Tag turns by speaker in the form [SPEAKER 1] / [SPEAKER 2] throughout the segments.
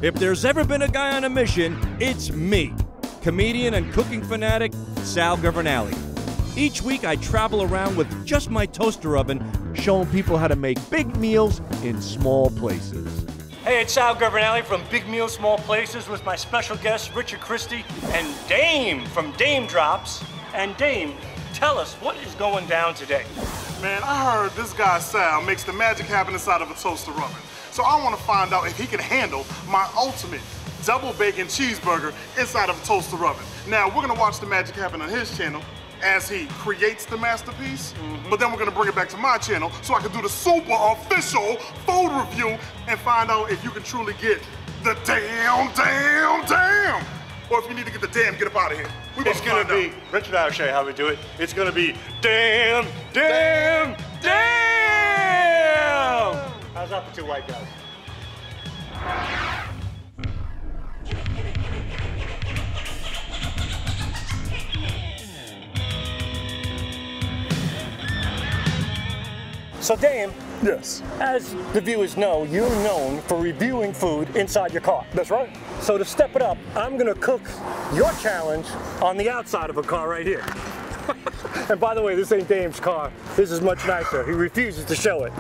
[SPEAKER 1] If there's ever been a guy on a mission, it's me, comedian and cooking fanatic Sal Governale. Each week I travel around with just my toaster oven, showing people how to make big meals in small places.
[SPEAKER 2] Hey, it's Sal Governale from Big Meals, Small Places with my special guests, Richard Christy and Daym from Daym Drops. And Daym, tell us, what is going down today?
[SPEAKER 3] Man, I heard this guy Sal makes the magic happen inside of a toaster oven. So I want to find out if he can handle my ultimate double bacon cheeseburger inside of a toaster oven. Now, we're going to watch the magic happen on his channel as he creates the masterpiece, but then we're going to bring it back to my channel so I can do the super official food review and find out if you can truly get the damn. Or if you need to get the damn, get up out of here.
[SPEAKER 2] It's going to be, Richard, I'll show you how we do it. It's going to be damn. How's that for two white guys? So Daym,
[SPEAKER 3] Yes.
[SPEAKER 2] as the viewers know, you're known for reviewing food inside your car.
[SPEAKER 3] That's right.
[SPEAKER 2] So to step it up, I'm gonna cook your challenge on the outside of a car right here. And by the way, this ain't Daym's car. This is much nicer. He refuses to show it.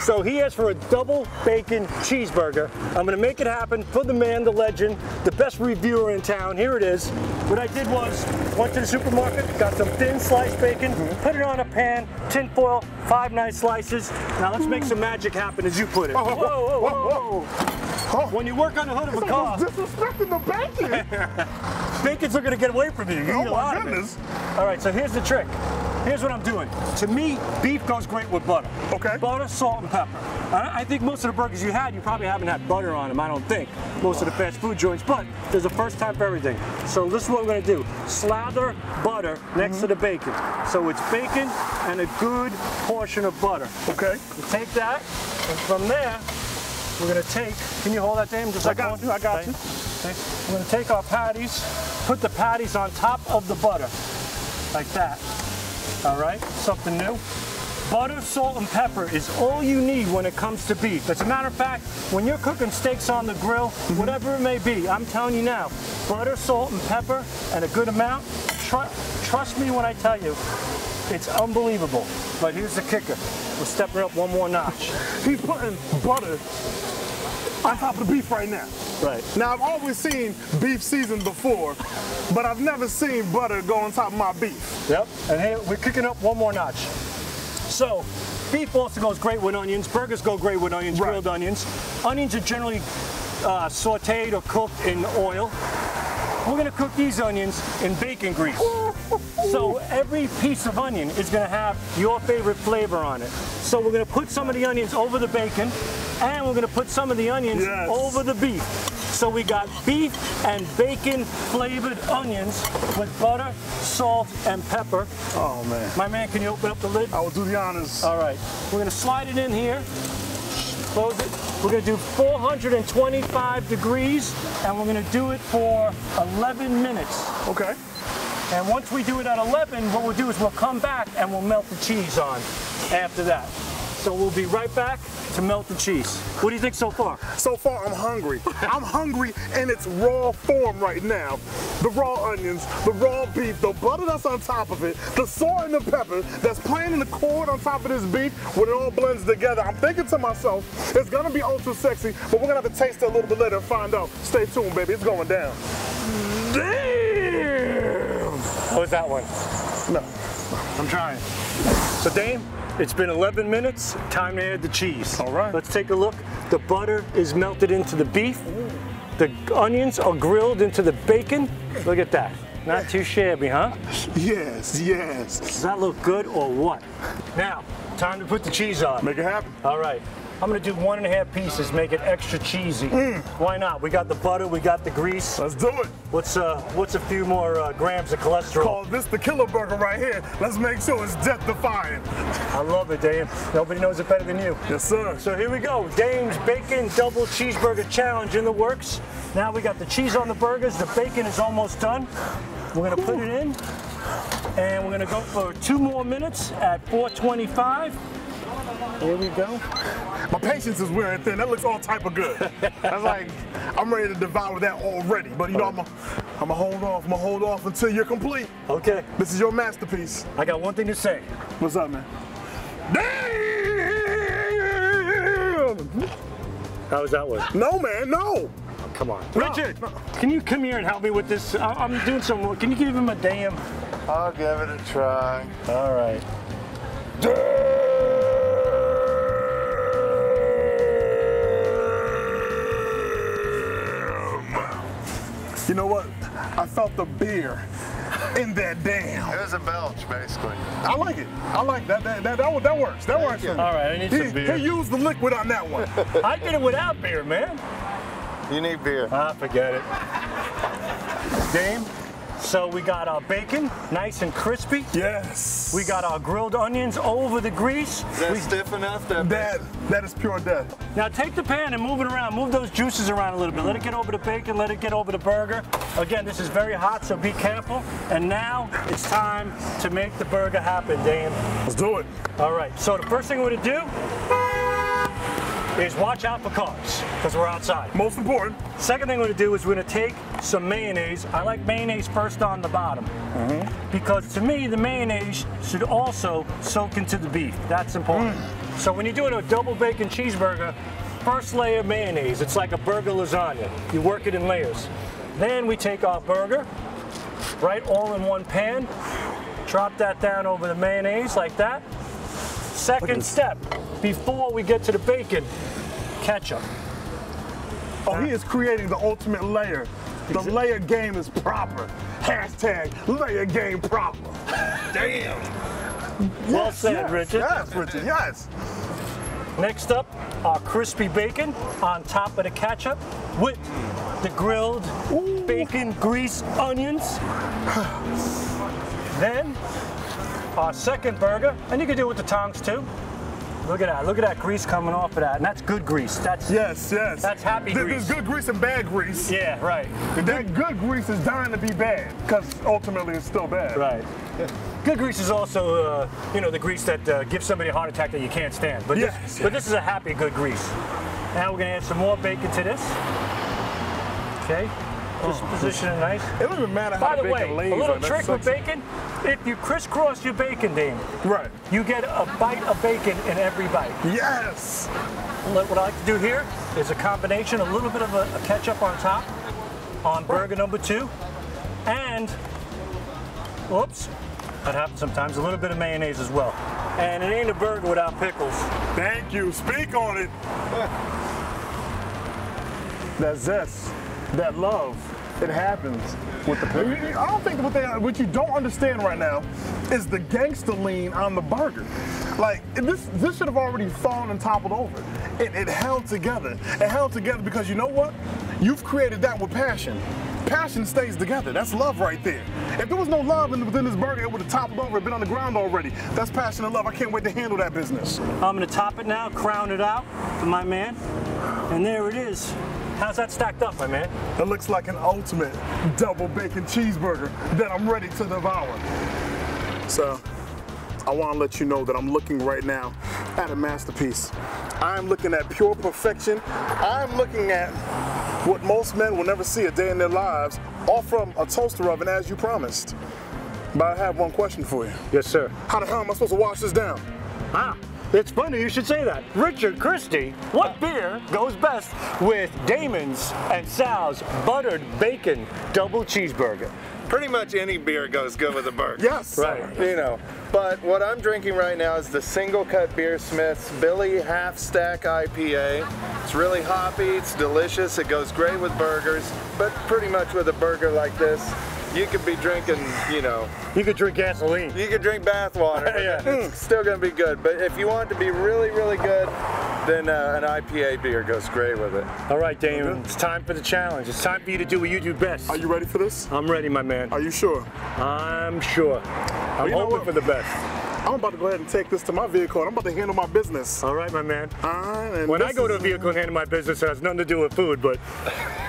[SPEAKER 2] So he asked for a double bacon cheeseburger. I'm gonna make it happen for the man, the legend, the best reviewer in town. Here it is. What I did was, went to the supermarket, got some thin sliced bacon, put it on a pan, tin foil, 5 nice slices. Now let's make some magic happen as you put it. Whoa. When you work on the hood of a car,
[SPEAKER 3] Disrespecting the bacon.
[SPEAKER 2] bacon's not gonna get away from you. You
[SPEAKER 3] Oh
[SPEAKER 2] eat a
[SPEAKER 3] my
[SPEAKER 2] lot of
[SPEAKER 3] goodness.
[SPEAKER 2] it. All right, so here's the trick. Here's what I'm doing. To me, beef goes great with butter.
[SPEAKER 3] Okay.
[SPEAKER 2] Butter, salt, and pepper. I think most of the burgers you had, you probably haven't had butter on them, I don't think. Most of the fast food joints, but there's a first time for everything. So this is what we're gonna do. Slather butter next to the bacon. So it's bacon and a good portion of butter.
[SPEAKER 3] Okay.
[SPEAKER 2] You take that, and from there, we're gonna take, can you hold that, Daym? Just
[SPEAKER 3] I
[SPEAKER 2] like
[SPEAKER 3] got
[SPEAKER 2] one?
[SPEAKER 3] you, I got you.
[SPEAKER 2] Okay. We're gonna take our patties, put the patties on top of the butter, like that. All right, something new. Butter, salt, and pepper is all you need when it comes to beef. As a matter of fact, when you're cooking steaks on the grill, whatever it may be, I'm telling you now, butter, salt, and pepper, and a good amount, trust me when I tell you, it's unbelievable. But here's the kicker. We're stepping up one more notch.
[SPEAKER 3] He's putting butter on top of the beef right now.
[SPEAKER 2] Right.
[SPEAKER 3] Now, I've always seen beef seasoned before, but I've never seen butter go on top of my beef.
[SPEAKER 2] Yep, and here we're kicking up one more notch. So, beef also goes great with onions. Burgers go great with onions,
[SPEAKER 3] Right.
[SPEAKER 2] grilled onions. Onions are generally sauteed or cooked in oil. We're gonna cook these onions in bacon grease. So every piece of onion is gonna have your favorite flavor on it. So we're gonna put some of the onions over the bacon, and we're gonna put some of the onions over the beef. So we got beef and bacon flavored onions with butter, salt, and pepper.
[SPEAKER 3] Oh, man.
[SPEAKER 2] My man, can you open up the lid?
[SPEAKER 3] I will do the honors.
[SPEAKER 2] All right, we're gonna slide it in here, close it. We're gonna do 425 degrees, and we're gonna do it for 11 minutes.
[SPEAKER 3] Okay.
[SPEAKER 2] And once we do it at 11, what we'll do is we'll come back and we'll melt the cheese on after that. So we'll be right back to melt the cheese. What do you think so far?
[SPEAKER 3] So far, I'm hungry. I'm hungry in its raw form right now. The raw onions, the raw beef, the butter that's on top of it, the salt and the pepper that's playing in the chord on top of this beef when it all blends together. I'm thinking to myself, it's gonna be ultra sexy, but we're gonna have to taste it a little bit later and find out. Stay tuned, baby, it's going down. Damn!
[SPEAKER 2] How was that one?
[SPEAKER 3] No.
[SPEAKER 2] I'm trying. So Daym, it's been 11 minutes, time to add the cheese.
[SPEAKER 3] All right.
[SPEAKER 2] Let's take a look. The butter is melted into the beef. The onions are grilled into the bacon. Look at that. Not too shabby, huh?
[SPEAKER 3] Yes.
[SPEAKER 2] Does that look good or what? Now, time to put the cheese on.
[SPEAKER 3] Make it happen.
[SPEAKER 2] All right. I'm gonna do 1.5 pieces, make it extra cheesy. Why not? We got the butter, we got the grease.
[SPEAKER 3] Let's do it.
[SPEAKER 2] What's a few more grams of cholesterol?
[SPEAKER 3] Call this the killer burger right here. Let's make sure it's death defying.
[SPEAKER 2] I love it, Daym. Nobody knows it better than you.
[SPEAKER 3] Yes, sir.
[SPEAKER 2] So here we go. Daym's Bacon Double Cheeseburger Challenge in the works. Now we got the cheese on the burgers. The bacon is almost done. We're gonna put it in, and we're gonna go for 2 more minutes at 425. Here we go.
[SPEAKER 3] My patience is wearing thin. That looks all type of good. That's like, I'm ready to devour that already. But you know, I'm gonna hold off. I'm gonna hold off until you're complete.
[SPEAKER 2] Okay.
[SPEAKER 3] This is your masterpiece.
[SPEAKER 2] I got one thing to say.
[SPEAKER 3] What's up, man? Damn!
[SPEAKER 2] How was that one?
[SPEAKER 3] No, man, no.
[SPEAKER 2] Come on.
[SPEAKER 3] No,
[SPEAKER 2] Richard,
[SPEAKER 3] no.
[SPEAKER 2] can you come here and help me with this? I'm doing some work. Can you give him a damn?
[SPEAKER 4] I'll give it a try.
[SPEAKER 2] All right.
[SPEAKER 3] You know what? I felt the beer in that damn.
[SPEAKER 4] It was a belch, basically.
[SPEAKER 3] I like it. I like that. That works. That works for me.
[SPEAKER 2] All right, I need some beer.
[SPEAKER 3] He used the liquid on that one.
[SPEAKER 2] I did it without beer, man.
[SPEAKER 4] You need beer.
[SPEAKER 2] Ah, forget it. Dame, so we got our bacon, nice and crispy.
[SPEAKER 3] Yes.
[SPEAKER 2] We got our grilled onions over the grease.
[SPEAKER 4] Is that stiff enough?
[SPEAKER 3] That is pure death.
[SPEAKER 2] Now take the pan and move it around. Move those juices around a little bit. Let it get over the bacon, let it get over the burger. Again, this is very hot, so be careful. And now it's time to make the burger happen, Dame.
[SPEAKER 3] Let's do it.
[SPEAKER 2] All right, so the first thing we're gonna do is watch out for cars, because we're outside.
[SPEAKER 3] Most important.
[SPEAKER 2] Second thing we're gonna do is we're gonna take some mayonnaise. I like mayonnaise first on the bottom, because to me, the mayonnaise should also soak into the beef. That's important. So when you're doing a double bacon cheeseburger, first layer mayonnaise. It's like a burger lasagna. You work it in layers. Then we take our burger, right, all in one pan, drop that down over the mayonnaise like that. Second step, before we get to the bacon, ketchup.
[SPEAKER 3] Oh, he is creating the ultimate layer. The layer game is proper. Hashtag layer game proper. Damn.
[SPEAKER 2] Well said, Richard.
[SPEAKER 3] Yes, Richard, yes.
[SPEAKER 2] Next up, our crispy bacon on top of the ketchup with the grilled bacon grease onions. Then our second burger, and you can do it with the tongs too. Look at that grease coming off of that, and that's good grease. That's
[SPEAKER 3] Yes.
[SPEAKER 2] That's happy grease.
[SPEAKER 3] There's good grease and bad grease.
[SPEAKER 2] Yeah, right.
[SPEAKER 3] That good grease is dying to be bad, because ultimately it's still bad.
[SPEAKER 2] Right. Good grease is also, you know, the grease that gives somebody a heart attack that you can't stand. But but this is a happy good grease. Now we're gonna add some more bacon to this. Okay. Just position it nice.
[SPEAKER 3] It doesn't even matter how
[SPEAKER 2] By the way,
[SPEAKER 3] bacon lays
[SPEAKER 2] a little
[SPEAKER 3] on that
[SPEAKER 2] trick with
[SPEAKER 3] sucks.
[SPEAKER 2] bacon, if you crisscross your bacon, Dame,
[SPEAKER 3] Right.
[SPEAKER 2] you get a bite of bacon in every bite.
[SPEAKER 3] Yes.
[SPEAKER 2] What I like to do here is a combination, a little bit of a ketchup on top on burger number 2, and, whoops, that happens sometimes, a little bit of mayonnaise as well. And it ain't a burger without pickles.
[SPEAKER 3] Thank you. Speak on it. That zest, that love, it happens with the pickle. I don't think what you don't understand right now is the gangster lean on the burger. Like, this should have already fallen and toppled over. It held together. It held together because you know what? You've created that with passion. Passion stays together. That's love right there. If there was no love within this burger, it would have toppled over, been on the ground already. That's passion and love. I can't wait to handle that business.
[SPEAKER 2] I'm gonna top it now, crown it out for my man, and there it is. How's that stacked up, my man?
[SPEAKER 3] It looks like an ultimate double bacon cheeseburger that I'm ready to devour. So, I want to let you know that I'm looking right now at a masterpiece. I'm looking at pure perfection. I'm looking at what most men will never see a day in their lives, all from a toaster oven as you promised. But I have one question for you.
[SPEAKER 2] Yes, sir.
[SPEAKER 3] How the hell am I supposed to wash this down?
[SPEAKER 2] Ah, it's funny you should say that. Richard, Christy, what beer goes best with Daym'S and Sal's buttered bacon double cheeseburger?
[SPEAKER 4] Pretty much any beer goes good with a burger.
[SPEAKER 3] Yes.
[SPEAKER 2] Right.
[SPEAKER 4] You know, but what I'm drinking right now is the Single Cut Beer Smith's Billy Half Stack IPA. It's really hoppy, it's delicious, it goes great with burgers, but pretty much with a burger like this, you could be drinking, you know,
[SPEAKER 2] You could drink gasoline.
[SPEAKER 4] you could drink bath water.
[SPEAKER 2] Yeah.
[SPEAKER 4] It's still gonna be good, but if you want it to be really, really good, then an IPA beer goes great with it.
[SPEAKER 2] All right, Dame, it's time for the challenge. It's time for you to do what you do best.
[SPEAKER 3] Are you ready for this?
[SPEAKER 2] I'm ready, my man.
[SPEAKER 3] Are you sure?
[SPEAKER 2] I'm sure. I'm
[SPEAKER 3] you know
[SPEAKER 2] hoping
[SPEAKER 3] what?
[SPEAKER 2] for the best.
[SPEAKER 3] I'm about to go ahead and take this to my vehicle and I'm about to handle my business.
[SPEAKER 2] All right, my man.
[SPEAKER 3] And
[SPEAKER 2] when I go to a vehicle and handle my business, it has nothing to do with food, but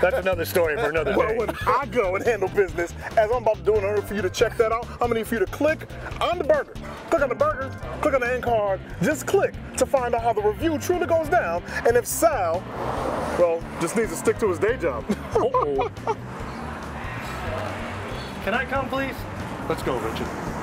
[SPEAKER 2] that's another story for another day.
[SPEAKER 3] Well, when I go and handle business, as I'm about to do in order for you to check that out, I'm gonna need for you to click on the burger. Click on the burger, click on the end card, just click to find out how the review truly goes down, and if Sal, well, just needs to stick to his day job.
[SPEAKER 2] Uh-oh. Can I come, please? Let's go, Richard.